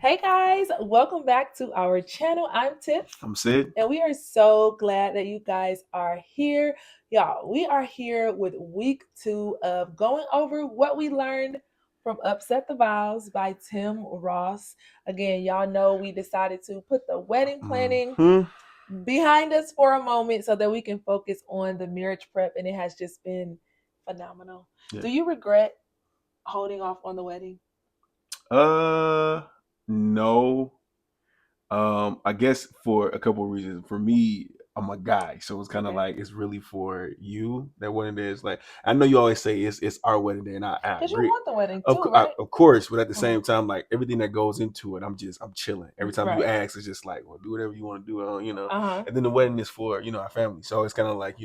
Hey guys, welcome back to our channel. I'm Tiff, I'm Sid. and we are so glad that you guys are here. Y'all, we are here with week 2 of going over what we learned from Upset the Vows by Tim Ross. Again, y'all know we decided to put the wedding planning Hmm. behind us for a moment so that we can focus on the marriage prep, and it has just been phenomenal. Yeah. Do you regret holding off on the wedding? Uh, no. I guess for a couple of reasons. For me, I'm a guy, so it's kind of Okay. like it's really for you that wedding day. It's like I know you always say it's our wedding day, and I Because you agree. want the wedding too, I, right? of course, but at the Mhm. same time, like everything that goes into it, I'm chilling. Every time you Right. ask, it's just like, well, do whatever you want to do, Uh-huh. And then the wedding is for our family, so it's kind of like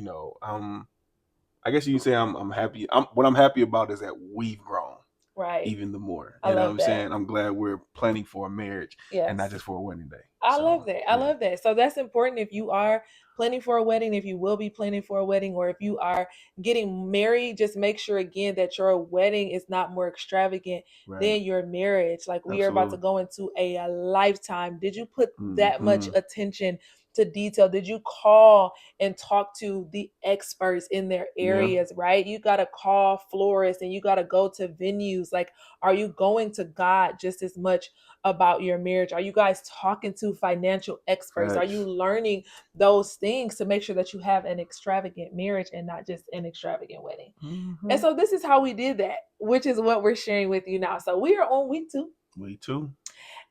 I guess you can say I'm happy. I'm happy about is that we've grown Right. even the more. I You know what love I'm that. saying? I'm glad we're planning for a marriage and not Yes. just for a wedding day. I love So that. I yeah, love that. So that's important if you are planning for a wedding, if you will be planning for a wedding, or if you are getting married, just make sure again that your wedding is not more extravagant right. than your marriage. Like we are about to Absolutely. go into a lifetime. Did you put that much Hmm. attention to detail? Did you call and talk to the experts in their Yeah. areas, right? You got to call florists and you got to go to venues. Like, are you going to God just as much about your marriage? Are you guys talking to financial experts? Are you Facts. learning those things to make sure that you have an extravagant marriage and not just an extravagant wedding? And Hmm. so this is how we did that, which is what we're sharing with you now. So we are on week 2. Me too.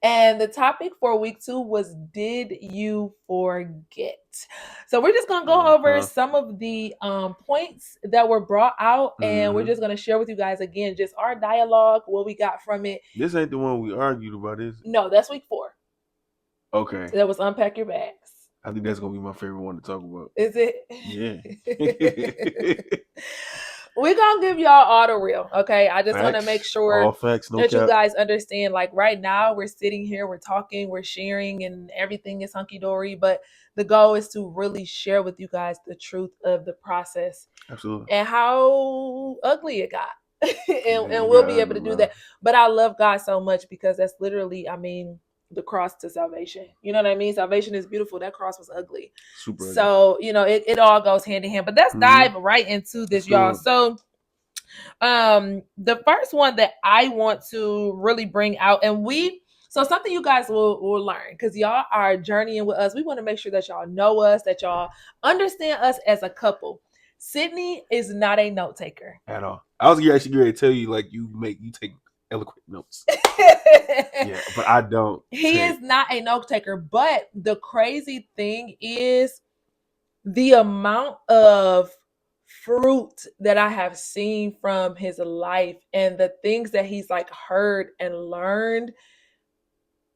And the topic for week 2 was, did you forget? So we're just gonna go over Uh-huh. some of the points that were brought out, and we're Hmm. just gonna share with you guys again just our dialogue, what we got from it. This ain't the one we argued about, is it? No, that's week 4. Okay. That was unpack your bags. I think that's gonna be my favorite one to talk about. Is it? Yeah. We're gonna give y'all all the real, okay? I just want to make Facts. sure All facts, no that you cap. guys understand. Like right now, we're sitting here, we're talking, we're sharing, and everything is hunky dory. But the goal is to really share with you guys the truth of the process Absolutely. and how ugly it got. and It we'll got be able ugly, to do bro. that. But I love God so much because that's literally, I mean, the cross to salvation. You know what I mean? Salvation is beautiful. That cross was ugly. Super ugly. So, it all goes hand in hand. But let's Hmm. dive right into Let's this, y'all. do it. So the first one that I want to really bring out, and something you guys will learn because y'all are journeying with us. We want to make sure that y'all know us, that y'all understand us as a couple. Sydney is not a note taker. At all. I was actually ready to tell you like you take eloquent notes. Yeah, but I don't He take. is not a note taker, but the crazy thing is the amount of fruit that I have seen from his life and the things that he's like heard and learned.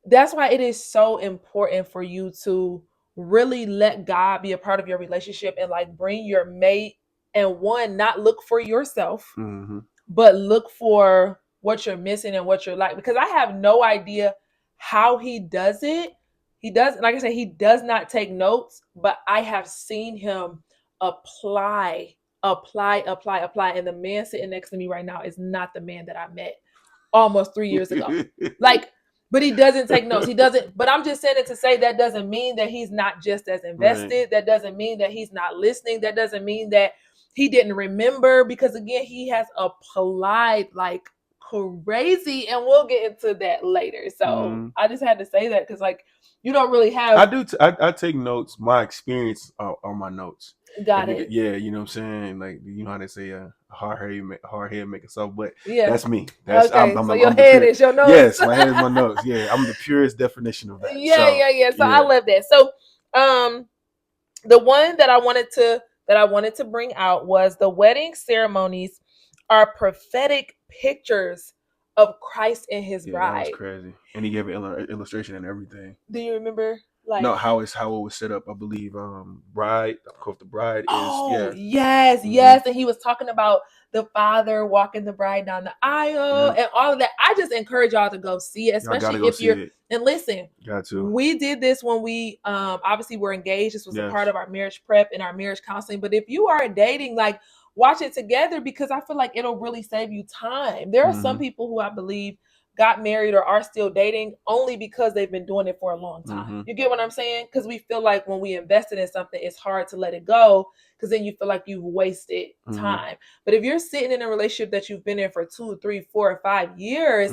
That's why it is so important for you to really let God be a part of your relationship and like bring your mate, and one, not look for yourself, Hmm. but look for what you're missing and what you're like, because I have no idea how he does it. He does, like I said, he does not take notes, but I have seen him apply, and the man sitting next to me right now is not the man that I met almost 3 years ago. Like, but he doesn't take notes. He doesn't, but I'm just saying it to say that doesn't mean that he's not just as Right. invested. That doesn't mean that he's not listening. That doesn't mean that he didn't remember, because again, he has applied like crazy, and we'll get into that later. So Mm. I just had to say that because like you don't really I have do. I take notes. My experience are my notes. got it. Yeah, you know what I'm saying. Like you know how they say, hard head make a soft butt. Yeah. That's me. That's Okay. So your I'm the head pure. is your notes. Yes, my head is my notes. Yeah, I'm the purest definition of that. Yeah, So yeah, yeah. So I yeah, love that. So um the one that I wanted to bring out was the wedding ceremonies are prophetic pictures of Christ and his yeah, that was bride. crazy. And he gave an illustration and everything. Do you remember? No, Like, how it was set up. I believe bride. Of course, the bride is oh yeah. yes, Hmm. yes, and he was talking about the father walking the bride down the aisle Yeah, and all of that. I just encourage y'all to go see it, y'all especially gotta go if see you're. it. And listen, Got to. we did this when we obviously were engaged. This was a part Yes. of our marriage prep and our marriage counseling. But if you are dating, like, watch it together, because I feel like it'll really save you time. There are some Hmm. people who I believe got married or are still dating only because they've been doing it for a long time. Mm-hmm. You get what I'm saying? Because we feel like when we invested in something, it's hard to let it go because then you feel like you've wasted time. But if you're sitting in a relationship that you've been in for 2, 3, 4, or 5 years,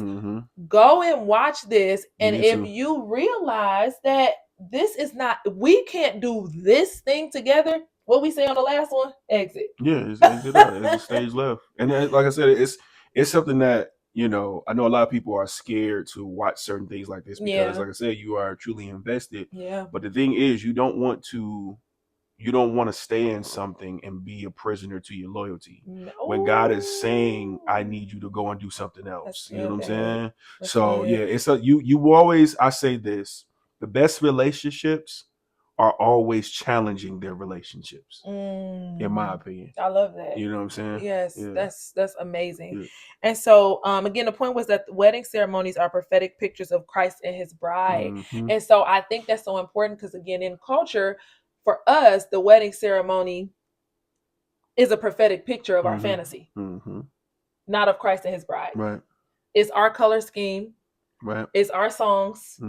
go and watch this. And if you realize that this is not, we can't do this thing together, what we say on the last one, exit. Yeah, it's exit out. Exit stage left. And like I said, it's something that, I know a lot of people are scared to watch certain things like this because, like I said, you are truly invested. Yeah. But the thing is, you don't want to stay in something and be a prisoner to your loyalty. No. When God is saying, I need you to go and do something else. You know what I'm saying? So good. yeah, it's you always, I say this, the best relationships are always challenging their relationships, in my opinion. I love that. You know what I'm saying? Yes, Yeah. that's amazing. Yeah. And so again, the point was that the wedding ceremonies are prophetic pictures of Christ and his bride. And so I think that's so important because again, in culture, for us, the wedding ceremony is a prophetic picture of our fantasy, not of Christ and his bride. Right. It's our color scheme. Right. It's our songs.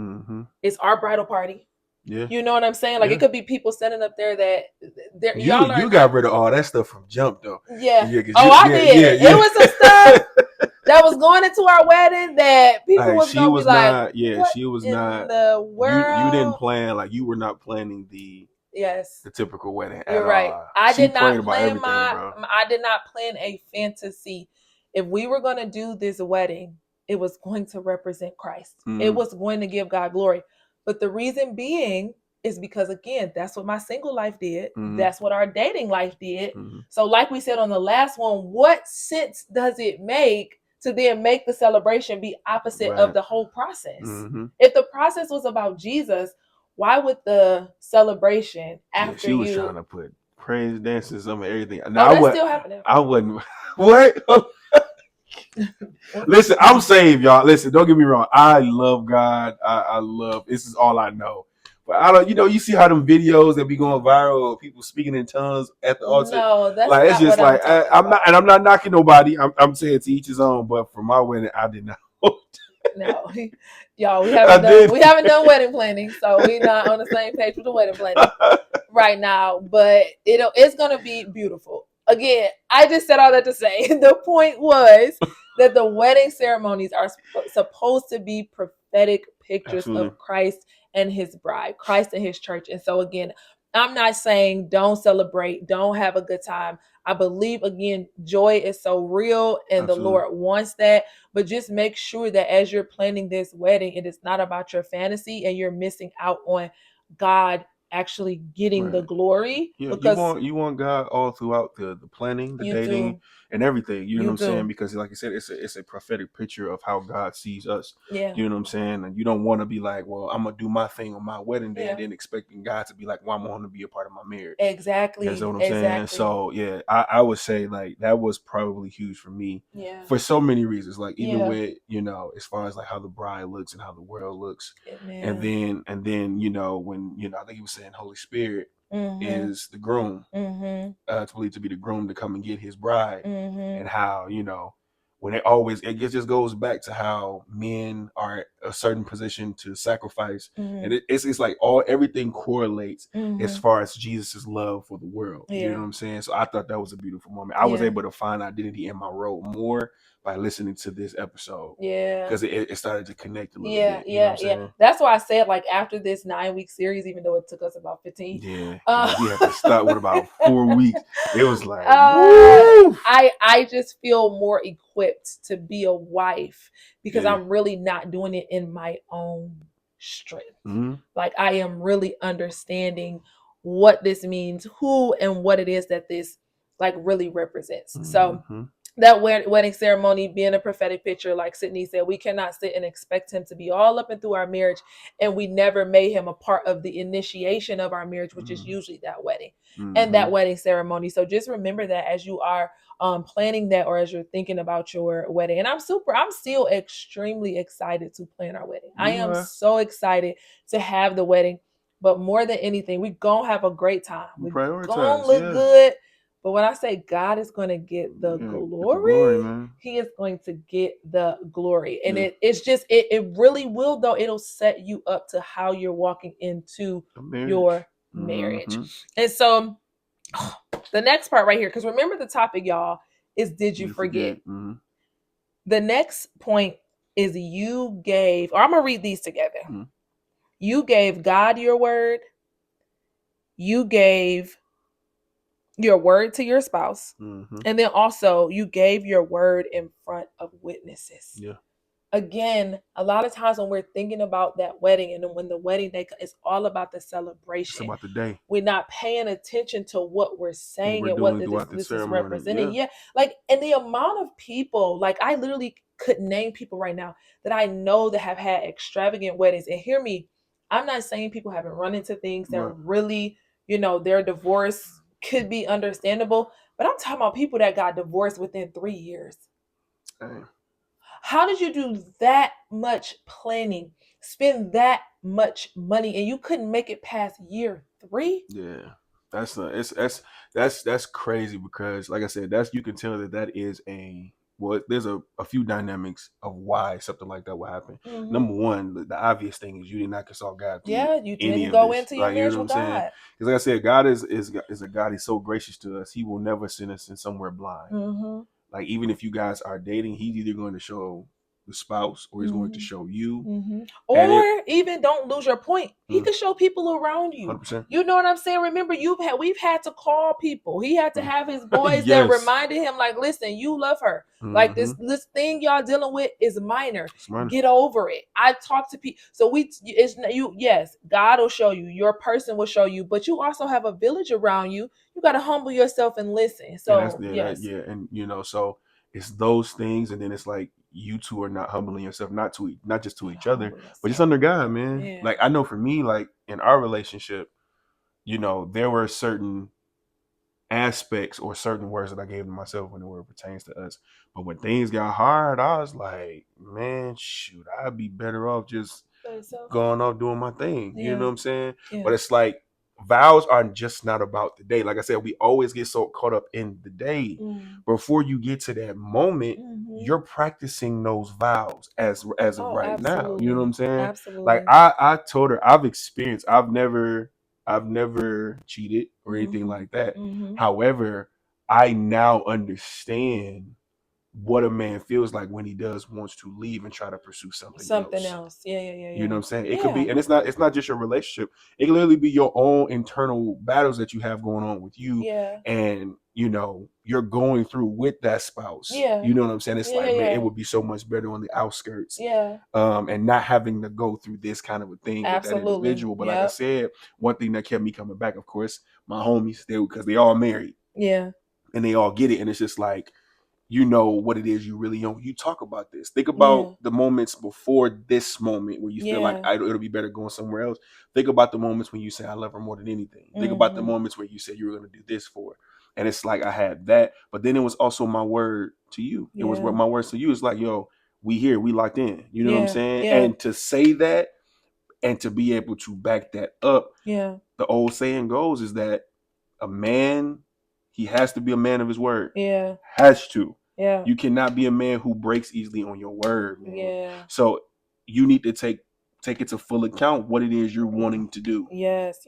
It's our bridal party. Yeah. You know what I'm saying? Like it could be people standing up there that you got rid of all that stuff from jump though. Yeah. I did. Yeah. It was some stuff that was going into our wedding that people was gonna be like, she was not the world. You didn't plan, like you were not planning the typical wedding at all. You're right. I did not plan bro. I did not plan a fantasy. If we were gonna do this wedding, it was going to represent Christ. It was going to give God glory. But the reason being is because, again, that's what my single life did. That's what our dating life did. So like we said on the last one, what sense does it make to then make the celebration be opposite of the whole process? If the process was about Jesus, why would the celebration after she was trying to put praise dances on everything? Now, that's still happening. I wouldn't. What? Listen, I'm saved, y'all. Listen, don't get me wrong. I love God. I love, this is all I know. But I don't, you see how them videos that be going viral of people speaking in tongues at the altar? No, that's like, it's just like, I'm not, and I'm not knocking nobody. I'm saying to each his own, but for my wedding, I did not. No, y'all, we haven't done wedding planning, so we're not on the same page with the wedding planning right now. But it's gonna be beautiful. Again, I just said all that to say the point was that the wedding ceremonies are supposed to be prophetic pictures of Christ and his bride, Christ and his church. And so again, I'm not saying don't celebrate, don't have a good time. I believe, again, joy is so real and the Lord wants that. But just make sure that as you're planning this wedding, it is not about your fantasy and you're missing out on God actually getting the glory. Yeah, because you want God all throughout the planning, the dating, and everything. You know what I'm saying? Because like you said, it's a prophetic picture of how God sees us. Yeah. You know what I'm saying? And you don't want to be like, well, I'm gonna do my thing on my wedding day and then expecting God to be like, well, I'm gonna be a part of my marriage. Exactly. That's what I'm saying. So yeah, I would say like that was probably huge for me. Yeah. For so many reasons. Like even with, as far as like how the bride looks and how the world looks. And then, when, I think he was saying Holy Spirit is the groom, to believe to be the groom to come and get his bride, and how when it just goes back to how men are a certain position to sacrifice, and it's like everything correlates as far as Jesus's love for the world. You know what I'm saying? So I thought that was a beautiful moment. I was able to find identity in my role more by listening to this episode. Yeah, because it started to connect a little bit. You know what I'm saying? That's why I said like after this 9-week series, even though it took us about 15. Yeah, we had to start with about 4 weeks. It was like, I just feel more equipped to be a wife because I'm really not doing it in my own strength. Like I am really understanding what this means, who and what it is that this like really represents. So that wedding ceremony being a prophetic picture, like Sydney said, we cannot sit and expect him to be all up and through our marriage and we never made him a part of the initiation of our marriage, which is usually that wedding and that wedding ceremony. So just remember that as you are planning that or as you're thinking about your wedding. And I'm still extremely excited to plan our wedding. I am so excited to have the wedding, but more than anything, we're going to have a great time. We're going to look good. But when I say God is going to get the Yeah, get the glory, glory, man. He is going to get the glory. And Yeah. it's just, it really will, though. It'll set you up to how you're walking into your marriage. And so the next part right here, because remember the topic, y'all, is did you forget? The next point is you gave, or I'm going to read these together. You gave God your word. You gave your word to your spouse. And then also you gave your word in front of witnesses. Yeah. Again, a lot of times when we're thinking about that wedding and when the wedding day, it's all about the celebration. It's about the day. We're not paying attention to what we're saying and what this is representing. Yeah. Like, and the amount of people, like I literally could name people right now that I know that have had extravagant weddings. And hear me, I'm not saying people haven't run into things that really, their divorce could be understandable, but I'm talking about people that got divorced within 3 years. Dang. How did you do that much planning, spend that much money, and you couldn't make it past year 3? Yeah, that's crazy because, like I said, you can tell that is there's a few dynamics of why something like that would happen. Number one, the obvious thing is you did not consult God. Yeah, you didn't go into your marriage with God. Because, like I said, God is a God. He's so gracious to us. He will never send us in somewhere blind. Like, even if you guys are dating, He's either going to show the spouse or He's going to show you. Or even, don't lose your point, He could show people around you. 100%. You know what I'm saying? Remember, we've had to call people. He had to have his boys that reminded him, like, listen, you love her. Like, this thing y'all dealing with is minor. Get over it. I talk to people. So yes, God will show you, your person will show you, but you also have a village around you. You got to humble yourself and listen. So and so it's those things, and then it's like you two are not humbling yourself, not just to each other, but just under God, man. Yeah. Like, I know for me, like in our relationship, there were certain aspects or certain words that I gave to myself when it pertains to us. But when things got hard, I was like, man, shoot, I'd be better off just going off doing my thing. Yeah. You know what I'm saying? Yeah. But it's like, vows are just not about the day. Like I said, we always get so caught up in the day. Before you get to that moment, you're practicing those vows as of right absolutely. Now. You know what I'm saying? Absolutely. Like I told her, I've never cheated or anything like that. However, I now understand what a man feels like when he wants to leave and try to pursue something else. Yeah. You know what I'm saying? It could be, and it's not just your relationship. It can literally be your own internal battles that you have going on with you. Yeah. And you're going through with that spouse. Yeah. You know what I'm saying? It's man, it would be so much better on the outskirts. Yeah. And not having to go through this kind of a thing with that individual. But like I said, one thing that kept me coming back, of course, my homies, because they all married. Yeah. And they all get it. And it's just like, what it is you really own. You talk about this. Think about the moments before this moment where you feel like it'll be better going somewhere else. Think about the moments when you say, I love her more than anything. Think about the moments where you said you were going to do this for her. And it's like, I had that. But then it was also my word to you. It was my words to you. It's like, yo, we here. We locked in. You know what I'm saying? Yeah. And to say that and to be able to back that up, the old saying goes is that a man, he has to be a man of his word. Yeah. Has to. Yeah. You cannot be a man who breaks easily on your word, man. Yeah. So you need to take it to full account what it is you're wanting to do. Yes.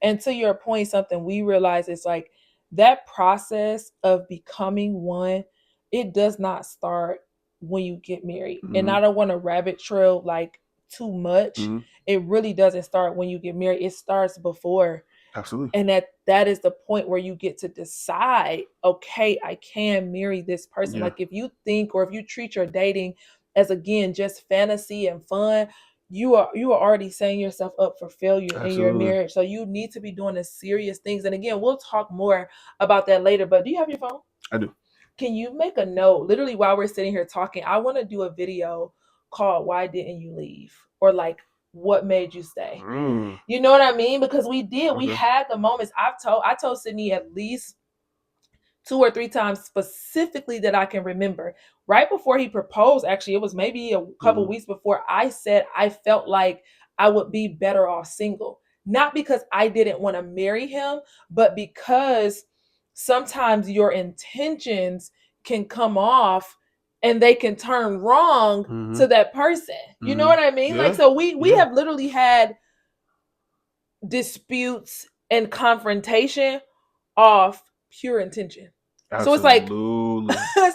And to your point, something we realize is like that process of becoming one, it does not start when you get married. And I don't want to rabbit trail like too much. It really doesn't start when you get married. It starts before. Absolutely. And that is the point where you get to decide, okay, I can marry this person. Like if you think, or if you treat your dating as, again, just fantasy and fun, you are already setting yourself up for failure. Absolutely. In your marriage. So you need to be doing the serious things. And again, we'll talk more about that later. But do you have your phone? I do. Can you make a note? Literally, while we're sitting here talking, I want to do a video called "Why Didn't You Leave?" or like, what made you stay? You know what I mean? Because we did. Okay. We had the moments. I told Sydney at least 2 or 3 times specifically that I can remember. Right before he proposed, actually, it was maybe a couple weeks before, I said I felt like I would be better off single. Not because I didn't want to marry him, but because sometimes your intentions can come off and they can turn wrong to that person. You know what I mean? Like, so we have literally had disputes and confrontation off pure intention. Absolutely. So it's like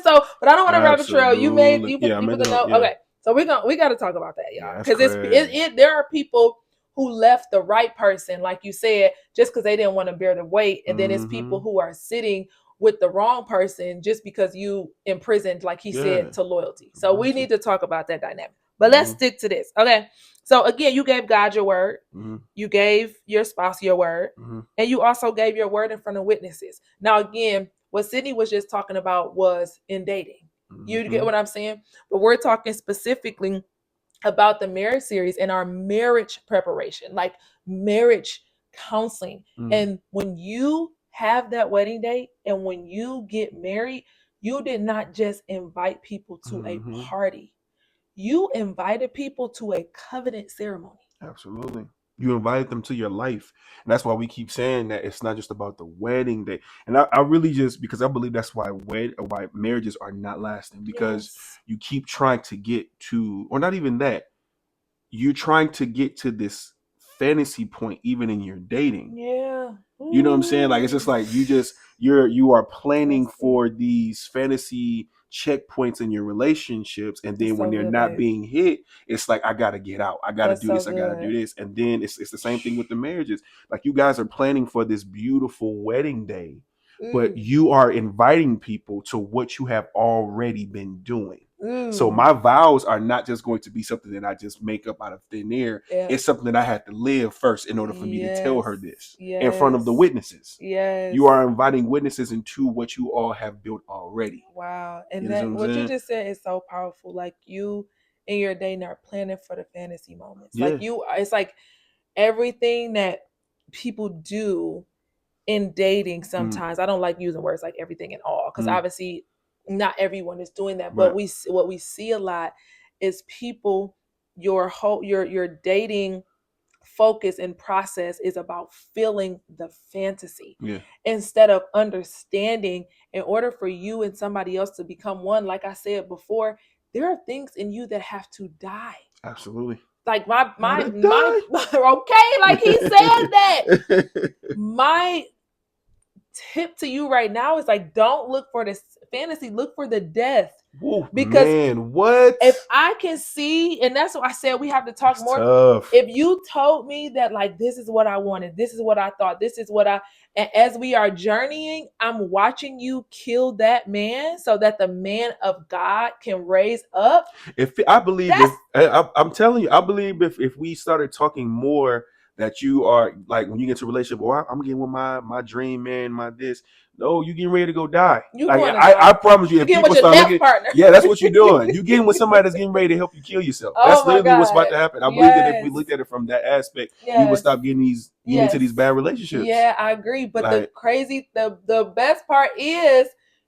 so, but I don't want to rabbit trail. You put the note. Yeah. Okay, so we got to talk about that, y'all, Yeah, because there are people who left the right person, like you said, just because they didn't want to bear the weight, and then it's people who are sitting with the wrong person just because you imprisoned, like he said, to loyalty. So we need to talk about that dynamic. But let's stick to this. Okay. So again, you gave God your word. You gave your spouse your word. And you also gave your word in front of witnesses. Now, again, what Sydney was just talking about was in dating. You get what I'm saying? But we're talking specifically about the marriage series and our marriage preparation, like marriage counseling. And when you have that wedding date and when you get married, you did not just invite people to a party. You invited people to a covenant ceremony. Absolutely. You invited them to your life. And that's why we keep saying that it's not just about the wedding day. And I really just, because I believe that's why marriages are not lasting, because you keep trying to get to, or not even that, you're trying to get to this fantasy point even in your dating. Yeah. You know what I'm saying? Like, it's just like you are planning for these fantasy checkpoints in your relationships, and then when they're not being hit, it's like, I gotta get out, I gotta do this, I gotta do this. And then it's the same thing with the marriages. Like, you guys are planning for this beautiful wedding day, but you are inviting people to what you have already been doing. So my vows are not just going to be something that I just make up out of thin air. It's something that I had to live first in order for me to tell her this in front of the witnesses. You are inviting witnesses into what you all have built already. Wow. And that what you just said is so powerful. Like, you in your dating are planning for the fantasy moments. Like, it's like everything that people do in dating sometimes. I don't like using words like everything and all, because obviously not everyone is doing that. But what we see a lot is people, your dating focus and process is about feeling the fantasy instead of understanding. In order for you and somebody else to become one, like I said before, there are things in you that have to die. Absolutely. Like my okay, like he said that. My tip to you right now is, like, don't look for this fantasy, look for the death. Ooh, because man, what if I can see, and that's what I said, we have to talk more. Tough. If you told me that, like, this is what I wanted, this is what I thought, this is what and as we are journeying, I'm watching you kill that man so that the man of God can raise up. If I believe, I'm telling you, I believe if we started talking more, that you are, like, when you get to a relationship, I'm getting with my dream man, my this. No, you getting ready to go die. I promise you, if people start looking, that's what you're doing. You getting with somebody that's getting ready to help you kill yourself. That's literally what's about to happen. I believe that if we looked at it from that aspect, we would stop getting into these bad relationships. Yeah, I agree. But the best part is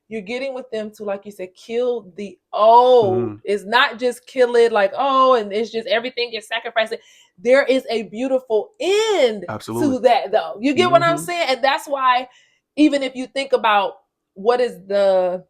you're getting with them to, like you said, kill the old. It's not just kill it like, and it's just everything gets sacrificed. There is a beautiful end to that, though. You get what I'm saying? And that's why, even if you think about what is the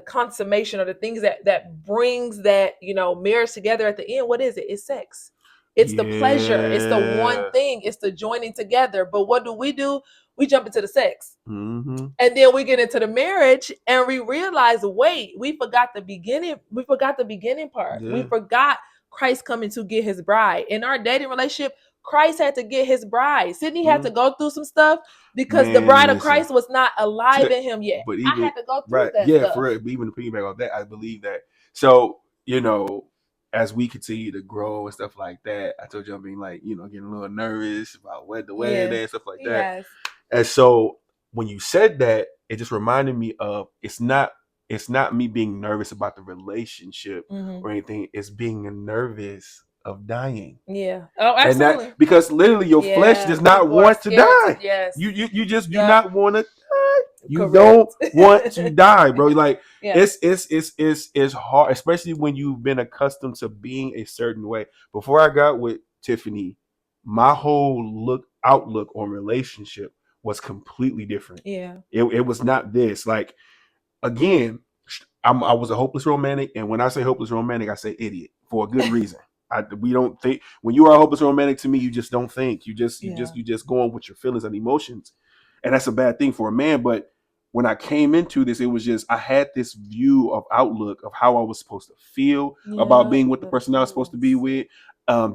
consummation or the things that brings that, marriage together at the end, what is it? It's sex. It's the pleasure. It's the one thing. It's the joining together. But what do? We jump into the sex. And then we get into the marriage and we realize, wait, we forgot the beginning. We forgot the beginning part. We forgot Christ coming to get his bride. In our dating relationship, Christ had to get his bride. Sydney had to go through some stuff because the bride of Christ was not alive in him yet. But even, I had to go through that stuff. For real. But even to piggyback on that, I believe that. So, as we continue to grow and stuff like that, I told you I'm being, like, getting a little nervous about what the wedding day and stuff like that. And so when you said that, it just reminded me of, it's not me being nervous about the relationship or anything. It's being nervous of dying. Yeah. Oh, absolutely. And that, because literally your flesh does not want to die. Yes. You just do not want to die. You don't want to die, bro. Like, it's hard, especially when you've been accustomed to being a certain way. Before I got with Tiffany, my whole outlook on relationship was completely different. Yeah. It was not this. Like, again, I was a hopeless romantic, and when I say hopeless romantic, I say idiot for a good reason. We don't think when you are a hopeless romantic. To me, you just don't think. You just go on with your feelings and emotions, and that's a bad thing for a man. But when I came into this, it was just I had this view of outlook of how I was supposed to feel about being with the person I was supposed to be with.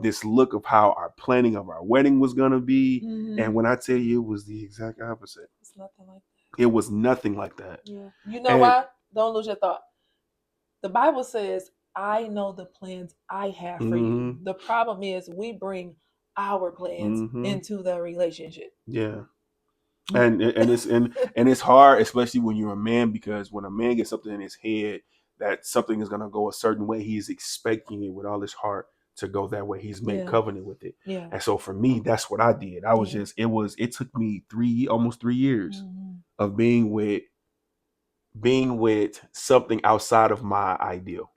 This look of how our planning of our wedding was gonna be, and when I tell you, it was the exact opposite. It's nothing like that. It was nothing like that. Yeah. You know why? Don't lose your thought. The Bible says, I know the plans I have for you. The problem is we bring our plans into the relationship. Yeah. And it's hard, especially when you're a man, because when a man gets something in his head that something is gonna go a certain way, he's expecting it with all his heart to go that way. He's made covenant with it. Yeah. And so for me, that's what I did. I was just it took me almost 3 years of being with something outside of my ideal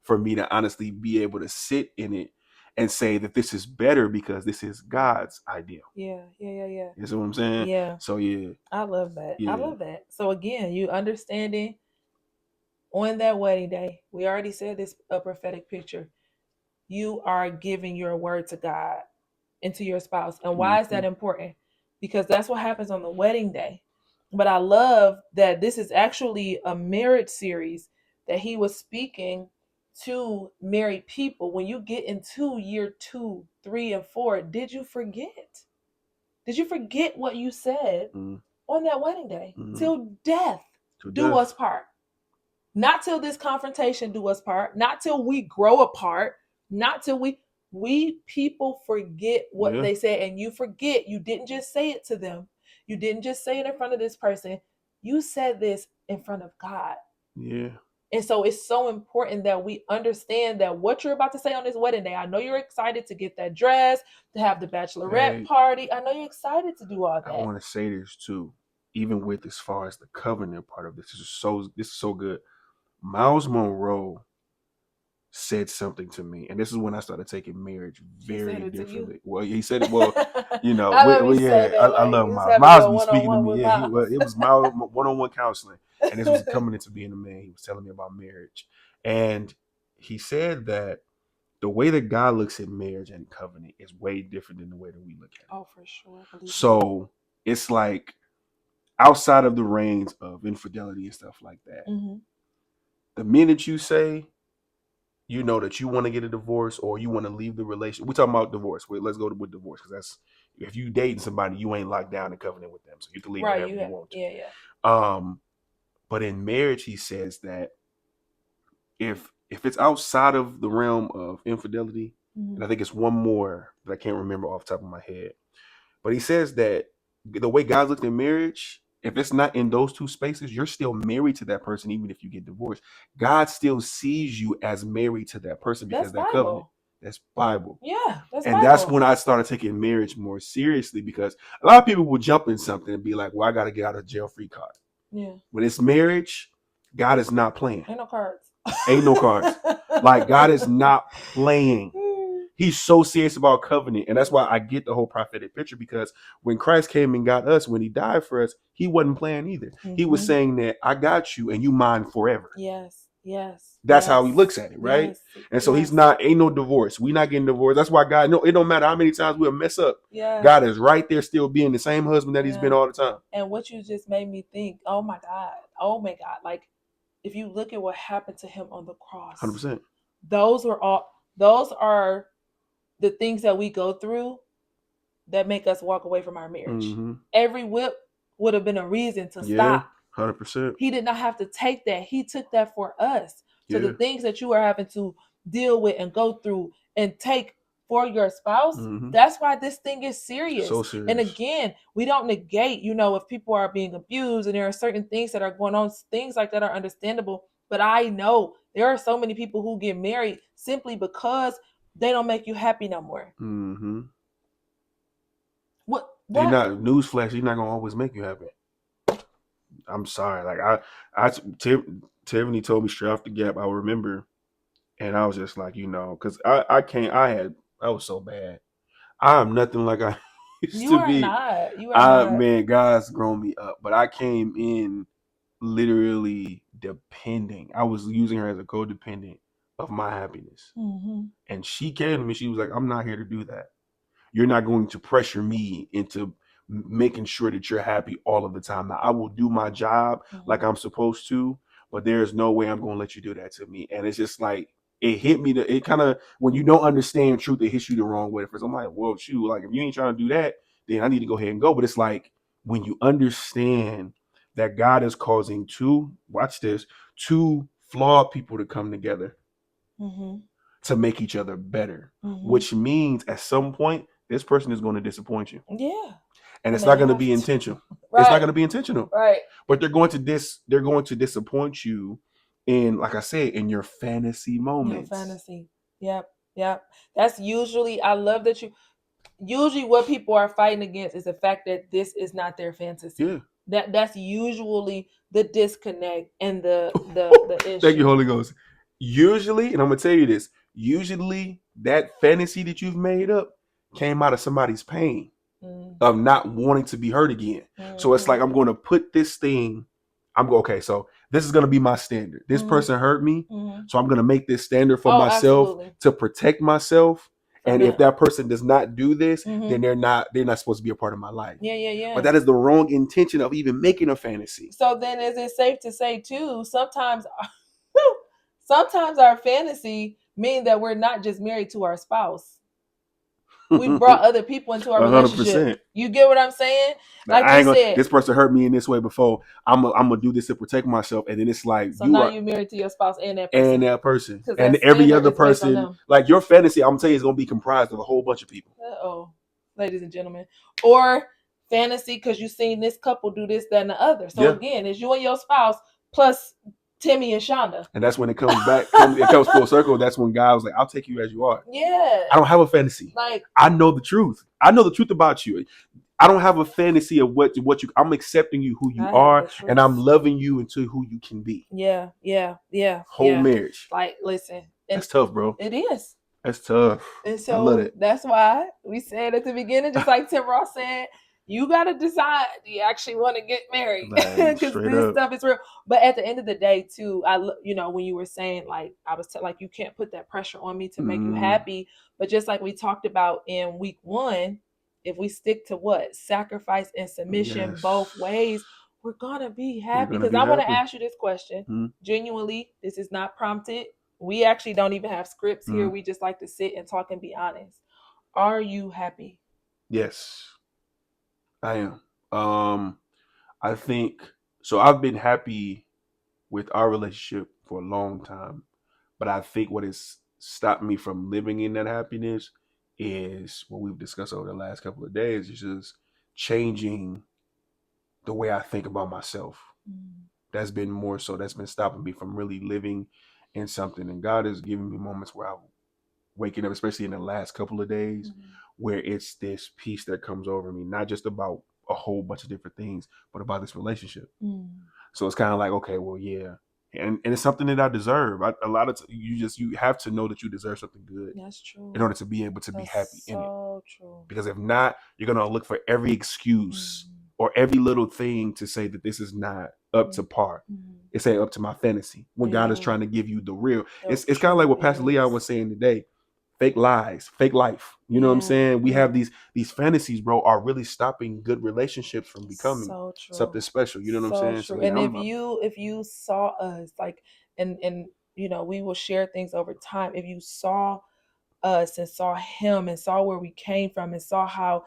for me to honestly be able to sit in it and say that this is better because this is God's ideal. Yeah. You see what I'm saying? Yeah. So yeah. I love that. Yeah. I love that. So again, you understanding on that wedding day, we already said this a prophetic picture. You are giving your word to God and to your spouse. And why is that important? Because that's what happens on the wedding day. But I love that this is actually a marriage series that he was speaking to married people. When you get into year 2, 3, and 4, did you forget? Did you forget what you said on that wedding day? Till death do us part. Not till this confrontation do us part. Not till we grow apart. Not till we people forget what they said, and you forget you didn't just say it to them. You didn't just say it in front of this person. You said this in front of God. Yeah. And so it's so important that we understand that what you're about to say on this wedding day. I know you're excited to get that dress, to have the bachelorette party. I know you're excited to do all that. I want to say this too, even with as far as the covenant part of this is so good. Miles Monroe said something to me, and this is when I started taking marriage very differently. Well, he said it. Well, you know, I love Miles. Miles be speaking to me. Yeah, it was Miles one-on-one counseling, and this was coming into being a man. He was telling me about marriage, and he said that the way that God looks at marriage and covenant is way different than the way that we look at it. Oh, for sure. So it's like outside of the reigns of infidelity and stuff like that. The minute you say, you know, that you want to get a divorce or you want to leave the relationship. We're talking about divorce. Let's go with divorce, because that's if you dating somebody, you ain't locked down in covenant with them, so you can leave whenever you want to. Yeah. But in marriage, he says that if it's outside of the realm of infidelity, and I think it's one more that I can't remember off the top of my head, but he says that the way God looks at marriage, if it's not in those two spaces, you're still married to that person, even if you get divorced. God still sees you as married to that person because that covenant. That's Bible. Yeah, that's when I started taking marriage more seriously, because a lot of people will jump in something and be like, "Well, I got to get out of jail free card." Yeah. When it's marriage, God is not playing. Ain't no cards. Ain't no cards. Like, God is not playing. He's so serious about covenant. And that's why I get the whole prophetic picture, because when Christ came and got us, when he died for us, he wasn't playing either. He was saying that I got you and you mine forever. Yes. That's how he looks at it, right? Yes. And so he's not, ain't no divorce. We not getting divorced. That's why God, no, it don't matter how many times we'll mess up. Yeah. God is right there still being the same husband that he's been all the time. And what you just made me think, oh my God. Like, if you look at what happened to him on the cross, 100%. Those are the things that we go through that make us walk away from our marriage. Every whip would have been a reason to stop. 100%. He did not have to take that. He took that for us. So the things that you are having to deal with and go through and take for your spouse, that's why this thing is serious. So serious. And again, we don't negate, if people are being abused and there are certain things that are going on, things like that are understandable. But I know there are so many people who get married simply because they don't make you happy no more. What? They're not, newsflash, he's not gonna always make you happy. I'm sorry. Like Tiffany told me straight off the gap, I remember, and I was just like, because I was so bad. I am nothing like I used You to are be. not. You are not. Man, God's grown me up, but I came in literally depending. I was using her as a codependent of my happiness, and she came to me. She was like, "I'm not here to do that. You're not going to pressure me into making sure that you're happy all of the time. Now, I will do my job like I'm supposed to, but there's no way I'm going to let you do that to me." And it's just like it hit me. It kind of, when you don't understand truth, it hits you the wrong way. First, I'm like, well, shoot, like if you ain't trying to do that, then I need to go ahead and go. But it's like when you understand that God is causing watch this, two flawed people to come together to make each other better, which means at some point this person is going to disappoint you. Yeah. And it's not going to be intentional. Right. It's not going to be intentional. Right. But they're going to disappoint you in, like I said, in your fantasy moments. Your fantasy. Yep. Yep. That's usually, I love that usually what people are fighting against is the fact that this is not their fantasy. Yeah. That's usually the disconnect and the issue. Thank you, Holy Ghost. Usually, and I'm gonna tell you this, usually that fantasy that you've made up came out of somebody's pain of not wanting to be hurt again. So it's like, I'm going to put this thing, okay, so this is going to be my standard. This person hurt me, so I'm going to make this standard for myself, absolutely, to protect myself. And if that person does not do this, then they're not supposed to be a part of my life. Yeah. But that is the wrong intention of even making a fantasy. So then is it safe to say too, sometimes our fantasy mean that we're not just married to our spouse. We brought other people into our 100%. Relationship. You get what I'm saying? Like I ain't gonna, this person hurt me in this way before. I'm gonna do this to protect myself, and then it's like, so now you're married to your spouse and that person, and every other person. Like your fantasy, I'm telling you, is gonna be comprised of a whole bunch of people. Oh, ladies and gentlemen, or fantasy because you've seen this couple do this, that, and the other. So again, it's you and your spouse plus Timmy and Shonda. And that's when it comes back. It comes full circle. That's when God was like, "I'll take you as you are." Yeah. I don't have a fantasy. Like, I know the truth. I know the truth about you. I don't have a fantasy of what you. I'm accepting you who you are, and I'm loving you into who you can be. Yeah. Whole marriage. Like, listen, that's tough, bro. It is. That's tough. And so I love it. That's why we said at the beginning, just like Tim Ross said, you got to decide, do you actually want to get married? Because this stuff is real. But at the end of the day, too, when you were saying, like, I was like, you can't put that pressure on me to make you happy. But just like we talked about in week 1, if we stick to what? Sacrifice and submission both ways, we're going to be happy. Because I want to ask you this question. Genuinely, this is not prompted. We actually don't even have scripts here. We just like to sit and talk and be honest. Are you happy? Yes, I am. I think so. I've been happy with our relationship for a long time, but I think what has stopped me from living in that happiness is what we've discussed over the last couple of days. Is just changing the way I think about myself. That's been more so. That's been stopping me from really living in something. And God has given me moments where I'm waking up, especially in the last couple of days, where it's this peace that comes over me, not just about a whole bunch of different things, but about this relationship. So it's kind of like, okay, well, yeah. And it's something that I deserve. You have to know that you deserve something good. That's true. In order to be able to be happy in it. So true. Because if not, you're going to look for every excuse or every little thing to say that this is not up to par. It's ain't up to my fantasy. When God is trying to give you the real. It's kind of like what Pastor Leon was saying today. Fake lies, fake life. You know what I'm saying? We have these fantasies, bro, are really stopping good relationships from becoming something special. You know what I'm saying? So and if you saw us, like, and we will share things over time. If you saw us and saw him and saw where we came from and saw how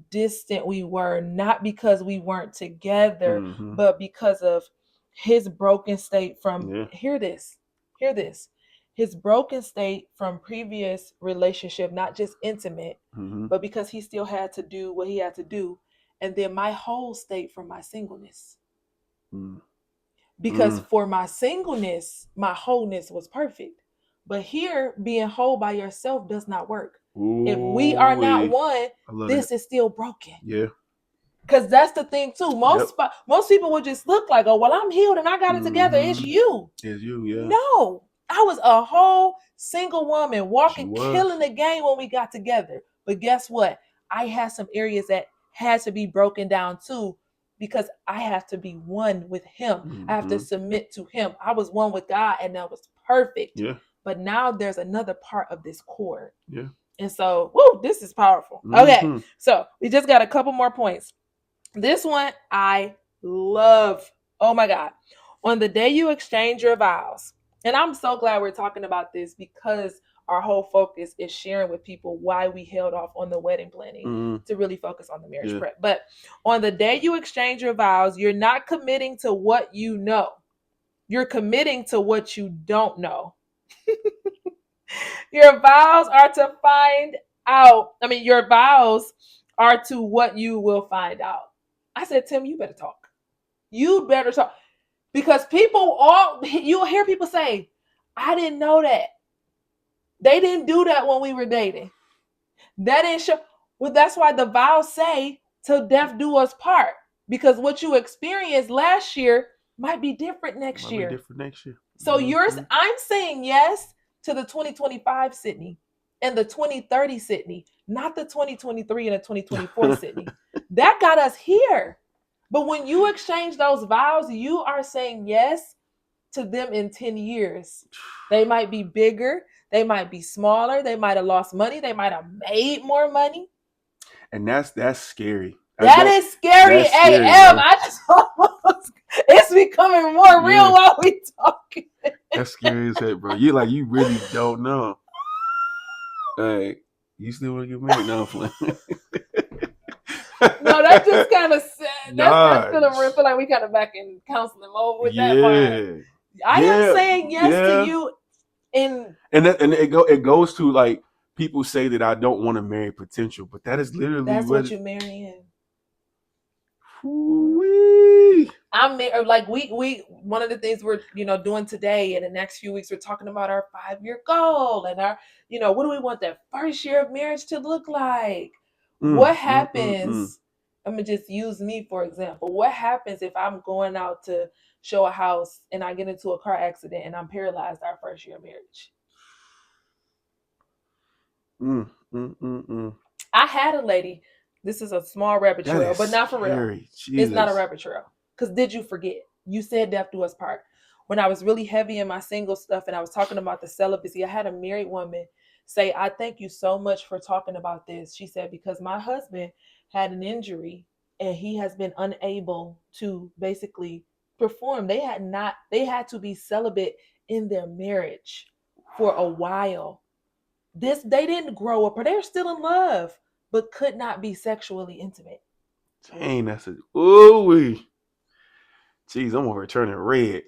distant we were, not because we weren't together, but because of his broken state from hear this. His broken state from previous relationship, not just intimate, but because he still had to do what he had to do. And then my whole state from my singleness. Because for my singleness, my wholeness was perfect. But here, being whole by yourself does not work. If we are not one, this is still broken. Yeah. Because that's the thing too. Most people would just look like, oh, well, I'm healed and I got it together. It's you. It's you, yeah. No. I was a whole single woman walking, killing the game when we got together. But guess what? I had some areas that had to be broken down too, because I have to be one with him. I have to submit to him. I was one with God, and that was perfect. Yeah. But now there's another part of this cord. Yeah. And so, woo, this is powerful. Okay, so we just got a couple more points. This one I love. Oh my God. On the day you exchange your vows, and I'm so glad we're talking about this, because our whole focus is sharing with people why we held off on the wedding planning to really focus on the marriage prep. But on the day you exchange your vows, you're not committing to what you know. You're committing to what you don't know. Your vows are to find out. I mean, your vows are to what you will find out. I said, Tim, you better talk. You better talk. Because you'll hear people say, I didn't know that. They didn't do that when we were dating. That didn't show. Well, that's why the vows say, till death do us part. Because what you experienced last year might be different next year. So I'm saying yes to the 2025 Sydney and the 2030 Sydney, not the 2023 and the 2024 Sydney. That got us here. But when you exchange those vows, you are saying yes to them in 10 years. They might be bigger. They might be smaller. They might have lost money. They might have made more money. And that's scary. That is scary AF. I just almost, it's becoming more real while we talking. That's scary as heck, bro. You really don't know. Hey, you still want to get married? No, I'm playing. No, that just kind of sad. That's feeling real. I feel like we kind of back in counseling mode with that part. I am saying yes to you. And it goes to, like, people say that I don't want to marry potential, but that is literally what you're marrying. Woo-wee. we one of the things we're doing today in the next few weeks, we're talking about our 5-year goal and our what do we want that first year of marriage to look like. What happens? I'm gonna just use me for example. What happens if I'm going out to show a house and I get into a car accident and I'm paralyzed our first year of marriage? I had a lady. This is a small rabbit trail, but not for real. Jesus. It's not a rabbit trail. Because did you forget? You said death do us part. When I was really heavy in my single stuff and I was talking about the celibacy, I had a married woman say, I thank you so much for talking about this. She said, because my husband had an injury and he has been unable to basically perform. They had to be celibate in their marriage for a while. They didn't grow up, or they're still in love, but could not be sexually intimate. Dang, that's a ooh-wee. Jeez, I'm over turning red.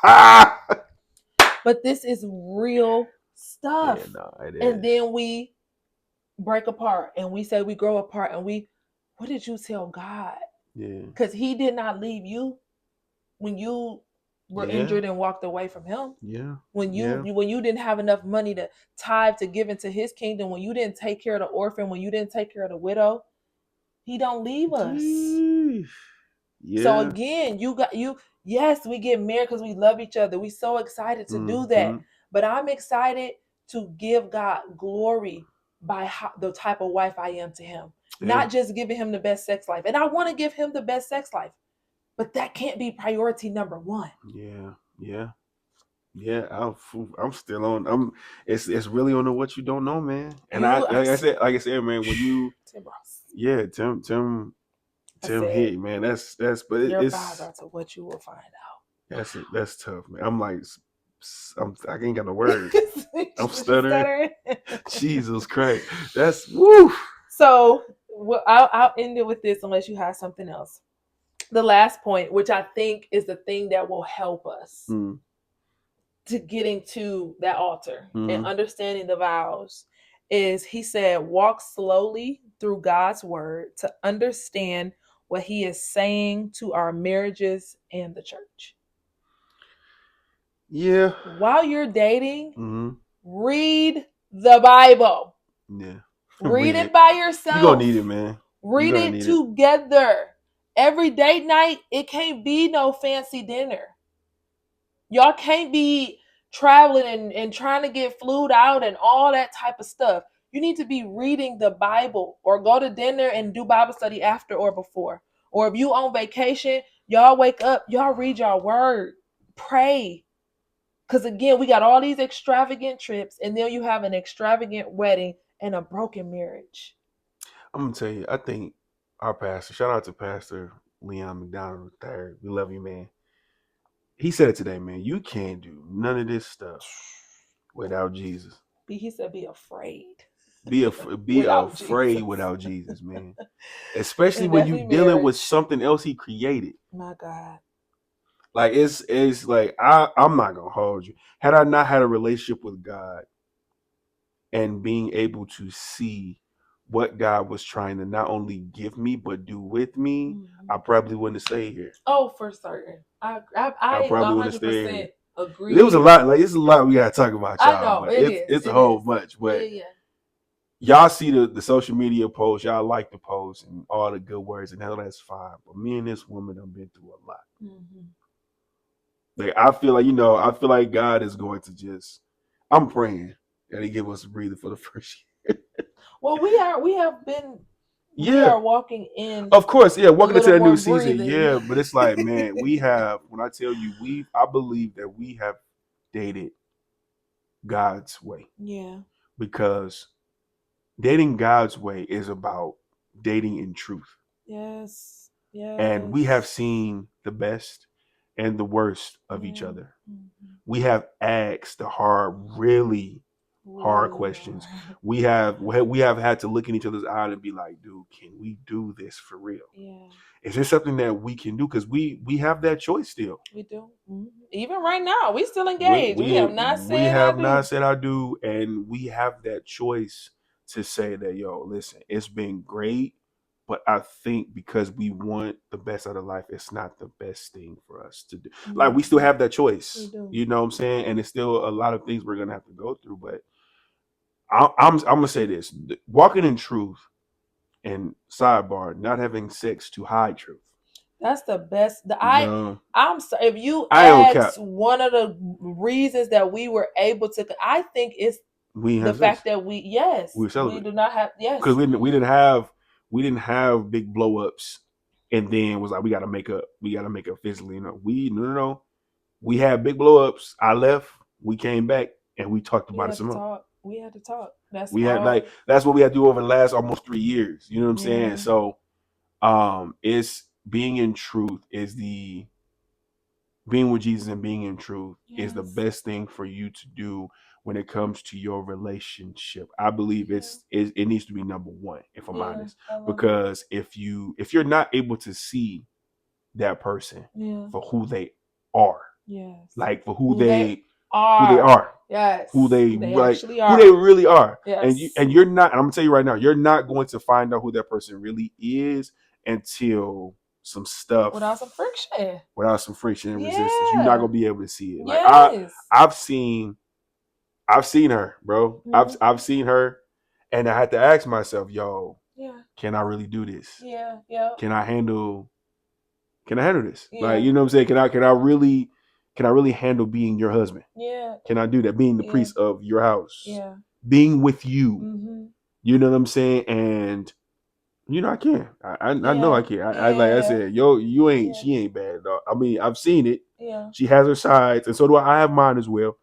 But this is real stuff. Yeah, no, it is. And then we break apart and we say we grow apart and what did you tell God? Yeah. Because he did not leave you when you were injured and walked away from him. Yeah. When you didn't have enough money to tithe to give into his kingdom, when you didn't take care of the orphan, when you didn't take care of the widow, he don't leave us. Yeah. So again, yes, we get married because we love each other. We're so excited to do that. But I'm excited to give God glory by the type of wife I am to him. Yeah. Not just giving him the best sex life. And I want to give him the best sex life. But that can't be priority number one. Yeah. I'm still on. It's really on the what you don't know, man. And like I said, man, when you Tim Ross. Tim hit, man. That's but your vows are to what you will find out. That's tough, man. I'm like, I ain't got no words. I'm stuttering. Jesus Christ, that's woo. So I'll end it with this, unless you have something else. The last point, which I think is the thing that will help us to getting to that altar and understanding the vows, is he said, walk slowly through God's word to understand what he is saying to our marriages and the church. Yeah. While you're dating, read the Bible. Yeah. Read it by yourself. You're going to need it, man. Read it together. Every date night, it can't be no fancy dinner. Y'all can't be traveling and trying to get flued out and all that type of stuff. You need to be reading the Bible, or go to dinner and do Bible study after or before. Or if you on vacation, y'all wake up, y'all read your word, pray. Because again, we got all these extravagant trips, and then you have an extravagant wedding and a broken marriage. I'm gonna tell you, I think our pastor, shout out to Pastor Leon McDonald III. We love you, man. He said it today, man. You can't do none of this stuff without Jesus. He said, be afraid. Be Without afraid Jesus. without Jesus, man. Especially And when you definitely dealing with marriage. something else He created. My God. Like it's like I'm not gonna hold you. Had I not had a relationship with God and being able to see what God was trying to not only give me but do with me, I probably wouldn't have stayed here. Oh, for certain. I I probably wouldn't have stayed 100% here. There was a agree. lot, like it's a lot we gotta talk about, I y'all, know but it is. it's a It whole is. bunch. Yeah, But yeah. y'all see the social media posts, y'all like the posts and all the good words, and that's fine. But me and this woman have been through a lot. Mm-hmm. Like I feel like, I feel like God is going to just, I'm praying that He give us a breather for the first year. Well, we Yeah, are walking in of course, yeah, a walking into little that more new season, breathing. yeah. But it's like, man, we have, when I tell you, I believe that we have dated God's way, Yeah. because dating God's way is about dating in truth. Yes. And we have Yes. seen the best and the worst of each Yeah. other. Mm-hmm. We have asked the really hard Really questions. hard. We have had to look in each other's eye and be like, dude, can we do this for real? Yeah. Is there something that we can do? Because we have that choice still. We do. Mm-hmm. Even right now, we still We engaged. We we have not we said I have not do. said I do, and we have that choice to say that, yo, listen, it's been great, but I think because we want the best out of life, it's not the best thing for us to do. Like we still Mm-hmm. have that We choice. do. You know what I'm saying? And it's still a lot of things we're gonna have to go through. But I'm gonna say this: walking in truth, and sidebar, not having sex to hide truth. That's the best. No, I'm sorry if you I ain't gonna ask cap. one of the reasons that we were able to. I think it's We ain't the have sex. fact that We were we celibate do not have because yes we didn't have big blow ups, and then was like, we gotta make up physically. We no. We had big blow ups. I left. We came back and we talked we about it had to some more. talk. We had to talk. That's We had, all. like, that's what we had to do over the last almost 3 years. You know what I'm saying? Yeah. So it's being in truth is the being with Jesus, and being in truth is the Yes. best thing for you to do when it comes to your relationship. I believe Yeah. it needs to be number one, if I'm Yeah. honest, I love it. because if you're not able to see that person Yeah. for who they are, Yes. like for Who they who they are. are, who Yes. they Who they like, actually who they are. really are, and Yes. you're not. And I'm gonna tell you right now, you're not going to find out who that person really is until some Without stuff, some friction. without some friction and resistance. You're not Yeah. gonna be able to see it. Like Yes. I've seen I've seen her, bro. I've Mm-hmm. seen her, and I had to ask myself, yo, Yeah. can I really do this? Yeah. Yeah. Can I handle can I handle this? Like, Yeah. you know what I'm saying? Can I really handle being your husband? Yeah. Can I do that? Being the Yeah. priest of your house, Yeah. being with you. Mm-hmm. You know what I'm saying? And I can. I know I Yeah. can. Like I Yeah. said, yo, you ain't. Yeah. She ain't bad at all. I mean, I've seen it. Yeah. She has her sides, and so do I. I have mine as well.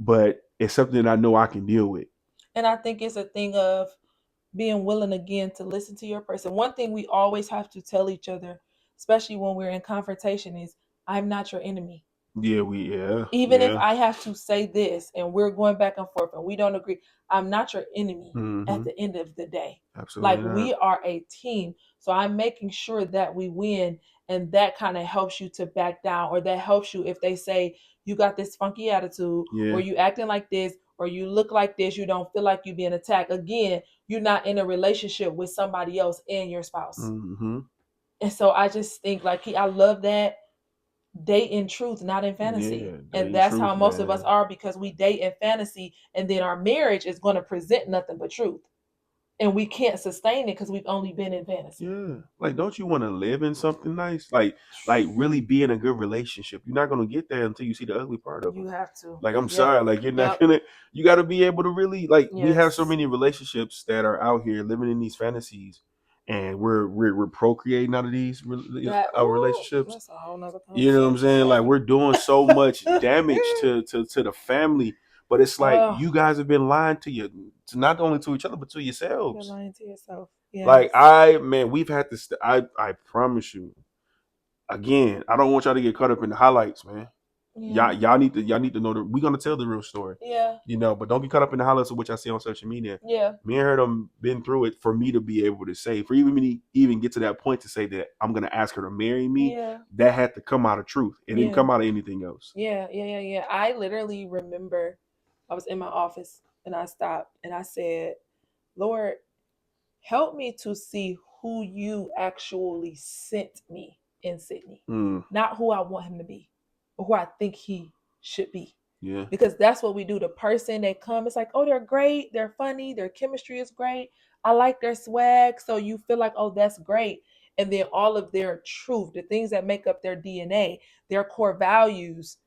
But it's something that I know I can deal with. And I think it's a thing of being willing again to listen to your person. One thing we always have to tell each other, especially when we're in confrontation, is I'm not your enemy. Yeah, Even if yeah. I have to say this and we're going back and forth and we don't agree, I'm not your enemy Mm-hmm. at the end of the day. Like Absolutely not. we are a team. So I'm making sure that we win. And that kind of helps you to back down, or that helps you if they say you got this funky attitude, or Yeah. you acting like this, or you look like this, you don't feel like you're being attacked. Again, you're not in a relationship with somebody else and your spouse. Mm-hmm. And so I just think like I love that date in truth, not in fantasy. Yeah. And Dating that's how truth, most of us man. are, because we date in fantasy and then our marriage is going to present nothing but truth. and we can't sustain it because we've only been in fantasy. Yeah, like don't you want to live in something nice? Like really be in a good relationship. You're not gonna get there until you see the ugly part of You them. have to. Like I'm Yep. sorry, like you're not Yep. gonna. You got to be able to really like. We have so Yes. many relationships that are out here living in these fantasies, and we're procreating out of these our relationships. That's a whole nother You know what I'm conversation. saying? Like we're doing so much damage to the family, but it's like Oh, you guys have been lying to you, to not only to each other but to you're yourselves. lying to yourself. Like Yes. man, we've had to. I promise you. Again, I don't want y'all to get caught up in the highlights, man. Yeah. Y'all need to know that we're gonna tell the real story. Yeah. You know, but don't be caught up in the highlights of what I see on social media. Yeah. Me and her done been through it for me to be able to say, for even me to even get to that point to say that I'm gonna ask her to marry me. Yeah. That had to come out of truth. It didn't Yeah. come out of anything else. Yeah. I literally remember I was in my office and I stopped and I said, Lord, help me to see who you actually sent me in Sydney. Not who I want him to be, but who I think he should be. Yeah. Because that's what we do. The person that come, it's like, oh, they're great, they're funny, their chemistry is great. I like their swag. So you feel like, oh, that's great. And then all of their truth, the things that make up their DNA, their core values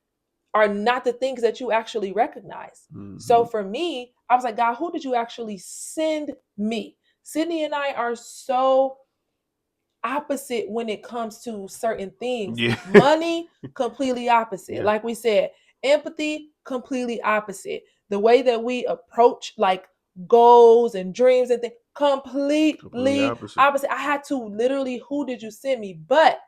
are not the things that you actually recognize. Mm-hmm. So for me, I was like, God, who did you actually send me? Sydney and I are so opposite when it comes to certain things. Yeah. Money, completely opposite. Yeah. Like we said, empathy, completely opposite. The way that we approach like goals and dreams and things, completely opposite. I had to literally, who did you send me? But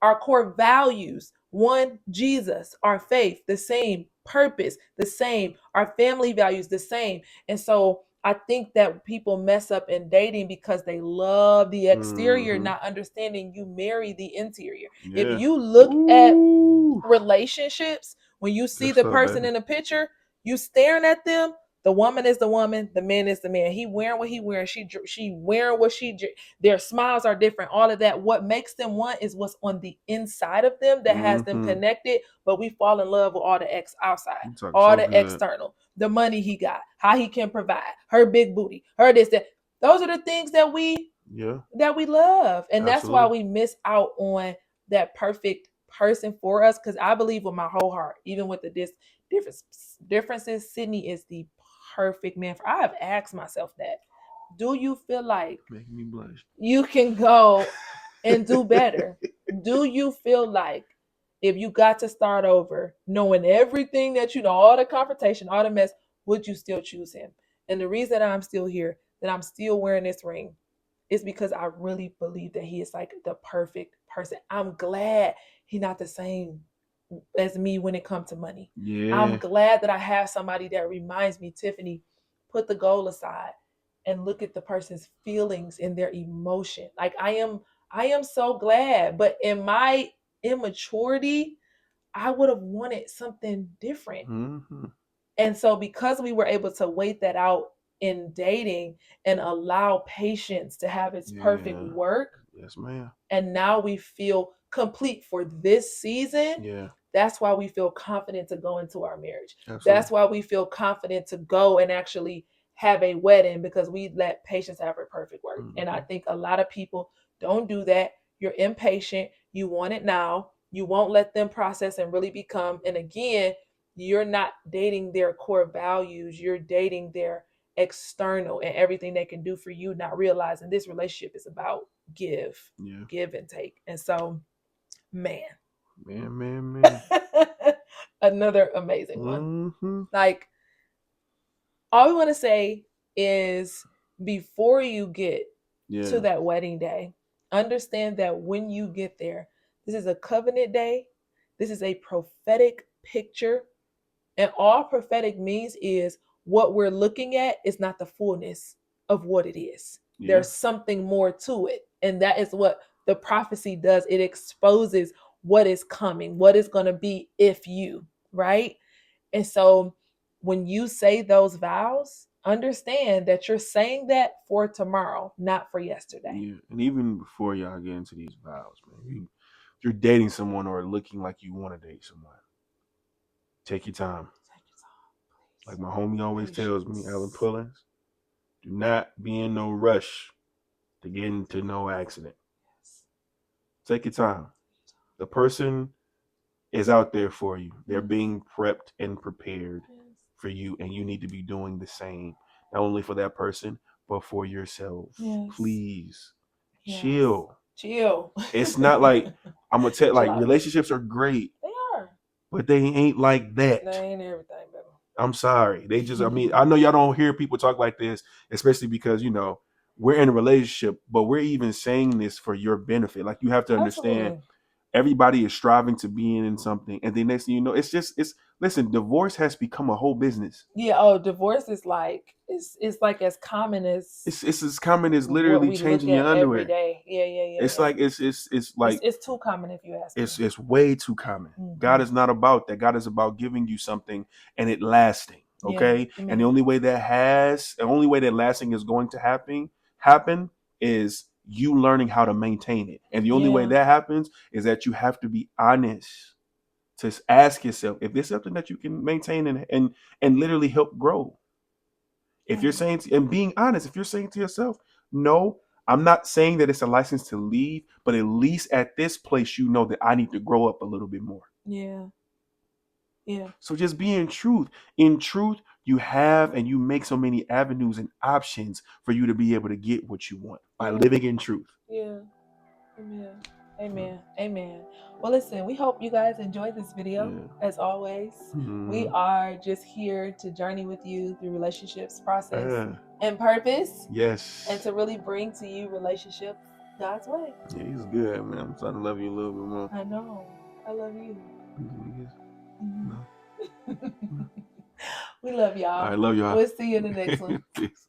our core values, one, Jesus, our faith, the same, purpose, the same, our family values, the same. And so I think that people mess up in dating because they love the exterior, not understanding you marry the interior. Yeah. If you look at relationships, when you see the person in the picture, you staring at them, the woman is the woman, the man is the man. He wearing what he wearing, she wearing what she, their smiles are different, all of that. What makes them one is what's on the inside of them that has them connected, but we fall in love with all the outside, all the external, the money he got, how he can provide, her big booty, her this, that. Those are the things that we love. And that's why we miss out on that perfect person for us. Because I believe with my whole heart, even with the differences, Sydney is the perfect man for. I have asked myself that. Do you feel like making me blush, you can go and do better? Do you feel like if you got to start over, knowing everything that you know, all the confrontation, all the mess, would you still choose him? And the reason that I'm still here, that I'm still wearing this ring, is because I really believe that he is like the perfect person. I'm glad he's not the same as me when it comes to money. Yeah. I'm glad that I have somebody that reminds me, Tiffany, put the goal aside and look at the person's feelings and their emotion. Like I am so glad. But in my immaturity, I would have wanted something different. Mm-hmm. And so because we were able to wait that out in dating and allow patience to have its perfect work. Yes, ma'am. And now we feel complete for this season. Yeah. That's why we feel confident to go into our marriage. Absolutely. That's why we feel confident to go and actually have a wedding, because we let patience have her perfect work. Mm-hmm. And I think a lot of people don't do that. You're impatient. You want it now. You won't let them process and really become. And again, you're not dating their core values. You're dating their external and everything they can do for you, not realizing this relationship is about give and take. And so, man. Another amazing one. Mm-hmm. Like, all we want to say is, before you get to that wedding day, understand that when you get there, this is a covenant day. This is a prophetic picture. And all prophetic means is what we're looking at is not the fullness of what it is. Yeah. There's something more to it. And that is what the prophecy does. It exposes what is coming, what is going to be if you, right? And so when you say those vows, understand that you're saying that for tomorrow, not for yesterday. Yeah. And even before y'all get into these vows, man, if you're dating someone or looking like you want to date someone, take your time. Like my homie always tells me, Alan Pullins, Do not be in no rush to get into no accident. Take your time. The person is out there for you. They're being prepped and prepared for you, and you need to be doing the same, not only for that person, but for yourself. Please chill. It's not like I'm gonna tell, like, relationships are great. They are. But they ain't like that. They ain't everything, baby. I'm sorry. They just, I mean, I know y'all don't hear people talk like this, especially because, you know, we're in a relationship, but we're even saying this for your benefit. Like, you have to understand, Absolutely. everybody is striving to be in something. And then next thing you know, listen, divorce has become a whole business. Yeah. Oh, divorce is like, it's like as common as, it's as common as what literally we changing look your at underwear. every day. Yeah. It's like, it's like, it's too common if you ask me. It's way too common. God is not about that. God is about giving you something and it lasting. Okay. Yeah, and the only way that lasting is going to happen is you learning how to maintain it. And the only way that happens is that you have to be honest to ask yourself if there's something that you can maintain and literally help grow. If you're saying and being honest, if you're saying to yourself, no, I'm not saying that it's a license to leave, but at least at this place, you know that I need to grow up a little bit more. Yeah. So just be in truth. In truth, you have and you make so many avenues and options for you to be able to get what you want by living in truth. Yeah. Amen. Well, listen, we hope you guys enjoyed this video. As always, we are just here to journey with you through relationships, process, and purpose. Yes. And to really bring to you relationships God's way. Yeah, he's good, man. I'm starting to love you a little bit more. I know. I love you. No. We love y'all. I love y'all. We'll see you in the next one. Peace.